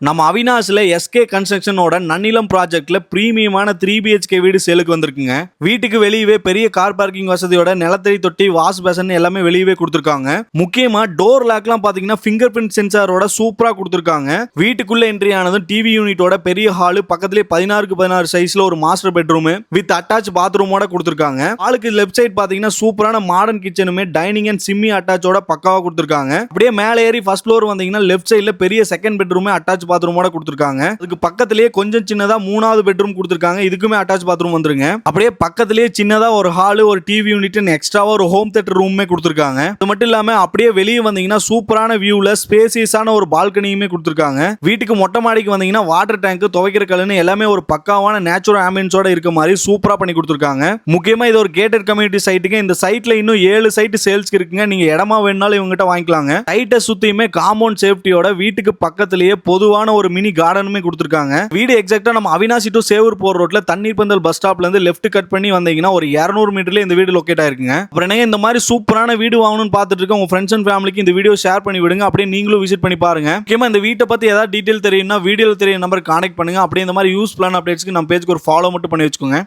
நம்ம அவினாஷ்ல எஸ்கே கன்ஸ்ட்ரக்ஷனோட நன்னிலம் ப்ராஜெக்ட்ல பிரீமியமான 3BHK வீடு சேலுக்கு வந்திருக்குங்க. வீட்டுக்கு வெளியவே பெரிய கார் பார்க்கிங் வசதியோட நிலத்தடி தொட்டி, வாஷ் பேசன் எல்லாமே வெளியவே கொடுத்துருக்காங்க. முக்கியமா டோர் லாக்லாம் பாத்தீங்கன்னா ஃபிங்கர் பிரிண்ட் சென்சாரோட சூப்பரா கொடுத்துருக்காங்க. வீட்டுக்குள்ள என்ட்ரி ஆனதும் டிவி யூனிட்டோட பெரிய ஹாலு, பக்கத்திலே 16x16 சைஸ்ல ஒரு மாஸ்டர் பெட்ரூம் வித் அட்டாச் பாத்ரூமோட கொடுத்துருக்காங்க. ஹாலுக்கு லெஃப்ட் சைடு பாத்தீங்கன்னா சூப்பரான மாடர்ன் கிச்சனுமே டைனிங் அண்ட் சிம்மி அட்டாச்சோட பக்காவா கொடுத்துருக்காங்க. அப்படியே மேலே ஏறி ஃபர்ஸ்ட் ஃப்ளோர் வந்தீங்கன்னா லெஃப்ட் சைடுல பெரிய செகண்ட் பெட்ரூமே அட்டாச் பாத்ரூமோட கொடுத்திருக்காங்க. அதுக்கு பக்கத்திலேயே கொஞ்சம் சின்னதா மூணாவது பெட்ரூம் கொடுத்திருக்காங்க. இதுக்குமே அட்டாச் பாத்ரூம் வந்துருங்க. அப்படியே பக்கத்திலேயே சின்னதா ஒரு ஹால், ஒரு டிவி யூனிட், எக்ஸ்ட்ராவா ஒரு ஹோம் தியேட்டர் ரூமே கொடுத்திருக்காங்க. அது மட்டும் இல்லாம அப்படியே வெளியே வந்தீங்கன்னா சூப்பரான வியூல ஸ்பேசியஸான ஒரு பால்கனியுமே கொடுத்திருக்காங்க. வீட்டுக்கு மொட்டை மாடிக்கு வந்தீங்கன்னா வாட்டர் டேங்க், துவைக்கிற கல்லுன்னு எல்லாமே ஒரு பக்காவான நேச்சுரல் ஆம்பியன்ஸோட இருக்க மாதிரி சூப்பரா பண்ணி கொடுத்திருக்காங்க. முக்கியமா இது ஒரு கேட்டட் கம்யூனிட்டி சைட்டுங்க. இந்த சைட்ல இன்னும் 7 சைட் சேல்ஸ்க்கு இருக்குங்க. நீங்க இடமா வேணாலும் இவங்ககிட்ட வாங்கிக்கலாங்க. சைட்டை சுத்தியுமே காம்பவுண்ட் சேஃப்டியோட வீட்டுக்கு பக்கத்திலேயே பொதுவான ஒரு மினி கார்டனுமே கொடுத்திருக்காங்க. வீடு எக்ஸாக்ட்டா நம்ம அவினாசி டு சேவூர் போற ரோட்ல தண்ணீர் பந்தல் பஸ் ஸ்டாப்ல இருந்து லெஃப்ட் கட் பண்ணி வந்தீங்கன்னா ஒரு 200 மீட்டர்ல இந்த வீடு லொகேட் ஆயிருக்குங்க. அப்புறம் நீங்க இந்த மாதிரி சூப்பரான வீடு வாங்கணும்னு பார்த்துட்டு இருக்க உங்க ஃப்ரெண்ட்ஸ் அண்ட் ஃபேமிலிக்கு இந்த வீடியோ ஷேர் பண்ணி விடுங்க. அப்படியே நீங்களும் விசிட் பண்ணி பாருங்க. முக்கியமா இந்த வீட்டை பத்தி ஏதாவது டீடைல் தெரியும்னா வீடியோல தெரிய நம்பர் கான்டாக்ட் பண்ணுங்க. அப்படியே இந்த மாதிரி யூஸ்ஃபுல்லான அப்டேட்ஸ்க்கு நம்ம பேஜ்க்கு ஒரு ஃபாலோ மட்டும் பண்ணி வச்சுக்கோங்க.